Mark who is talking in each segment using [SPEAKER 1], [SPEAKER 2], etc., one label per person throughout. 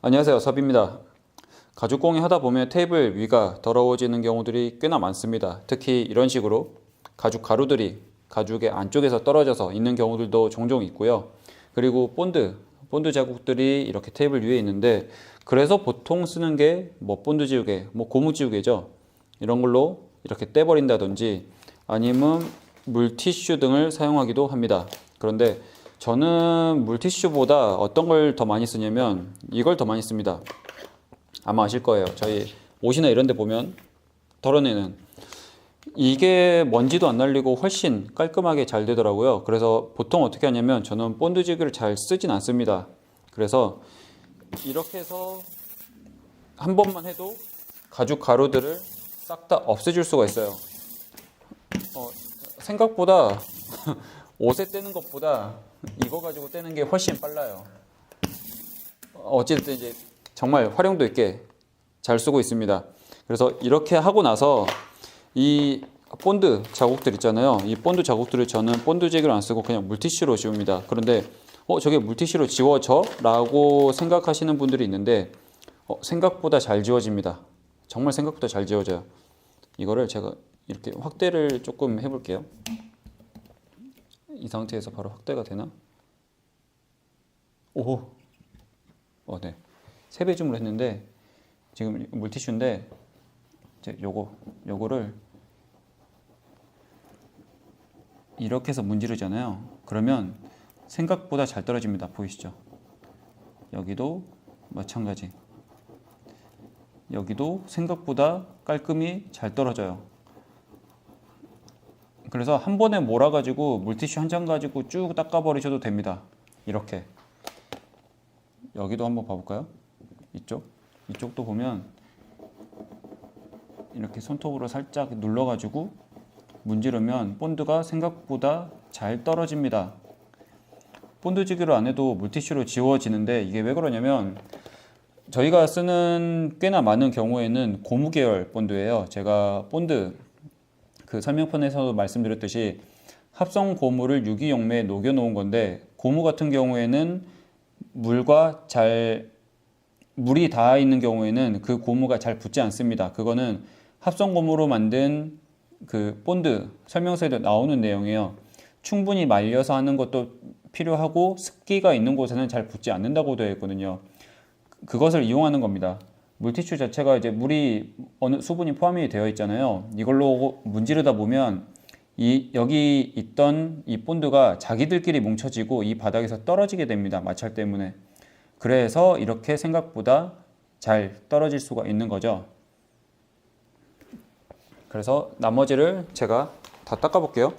[SPEAKER 1] 안녕하세요, 섭입니다. 가죽공예 하다 보면 테이블 위가 더러워지는 경우들이 꽤나 많습니다. 특히 이런 식으로 가죽 가루들이 가죽의 안쪽에서 떨어져서 있는 경우들도 종종 있고요. 그리고 본드 자국들이 이렇게 테이블 위에 있는데, 그래서 보통 쓰는 게 본드 지우개, 고무 지우개죠. 이런 걸로 이렇게 떼버린다든지 아니면 물티슈 등을 사용하기도 합니다. 그런데 저는 물티슈보다 어떤 걸 더 많이 쓰냐면 이걸 더 많이 씁니다. 아마 아실 거예요. 저희 옷이나 이런 데 보면 덜어내는, 이게 먼지도 안 날리고 훨씬 깔끔하게 잘 되더라고요. 그래서 보통 어떻게 하냐면 저는 본드지기를 잘 쓰진 않습니다. 그래서 이렇게 해서 한 번만 해도 가죽 가루들을 싹 다 없애줄 수가 있어요. 생각보다 옷에 떼는 것보다 이거 가지고 떼는 게 훨씬 빨라요. 어쨌든 이제 정말 활용도 있게 잘 쓰고 있습니다. 그래서 이렇게 하고 나서 이 본드 자국들 있잖아요. 이 본드 자국들을 저는 본드제기를 안 쓰고 그냥 물티슈로 지웁니다. 그런데 저게 물티슈로 지워져? 라고 생각하시는 분들이 있는데 생각보다 잘 지워집니다. 정말 생각보다 잘 지워져요. 이거를 제가 이렇게 확대를 조금 해볼게요. 이 상태에서 바로 확대가 되나? 오, 네. 3배 줌으로 했는데 지금 물티슈인데 이제 요거를 이렇게 해서 문지르잖아요. 그러면 생각보다 잘 떨어집니다. 보이시죠? 여기도 마찬가지. 여기도 생각보다 깔끔히 잘 떨어져요. 그래서 한 번에 몰아가지고 물티슈 한 장 가지고 쭉 닦아버리셔도 됩니다. 이렇게. 여기도 한번 봐볼까요? 이쪽도 보면 이렇게 손톱으로 살짝 눌러가지고 문지르면 본드가 생각보다 잘 떨어집니다. 본드지기로 안 해도 물티슈로 지워지는데, 이게 왜 그러냐면 저희가 쓰는 꽤나 많은 경우에는 고무 계열 본드예요. 제가 본드 그 설명편에서도 말씀드렸듯이 합성 고무를 유기용매에 녹여 놓은 건데, 고무 같은 경우에는 물이 닿아 있는 경우에는 그 고무가 잘 붙지 않습니다. 그거는 합성 고무로 만든 그 본드 설명서에도 나오는 내용이에요. 충분히 말려서 하는 것도 필요하고 습기가 있는 곳에는 잘 붙지 않는다고 되어 있거든요. 그것을 이용하는 겁니다. 물티슈 자체가 이제 물이 어느 수분이 포함이 되어 있잖아요. 이걸로 문지르다 보면 여기 있던 이 본드가 자기들끼리 뭉쳐지고 이 바닥에서 떨어지게 됩니다. 마찰 때문에. 그래서 이렇게 생각보다 잘 떨어질 수가 있는 거죠. 그래서 나머지를 제가 다 닦아 볼게요.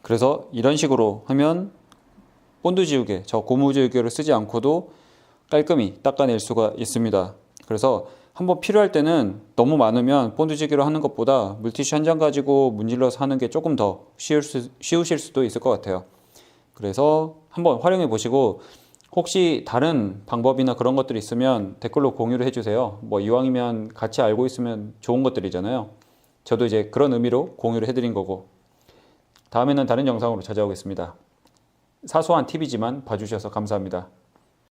[SPEAKER 1] 그래서 이런 식으로 하면 본드 지우개, 저 고무 지우개를 쓰지 않고도 깔끔히 닦아낼 수가 있습니다. 그래서 한번 필요할 때는 너무 많으면 본드 지우개로 하는 것보다 물티슈 한 장 가지고 문질러서 하는 게 조금 더 쉬우실 수도 있을 것 같아요. 그래서 한번 활용해 보시고, 혹시 다른 방법이나 그런 것들이 있으면 댓글로 공유를 해주세요. 이왕이면 같이 알고 있으면 좋은 것들이잖아요. 저도 이제 그런 의미로 공유를 해드린 거고, 다음에는 다른 영상으로 찾아오겠습니다. 사소한 팁이지만 봐주셔서 감사합니다.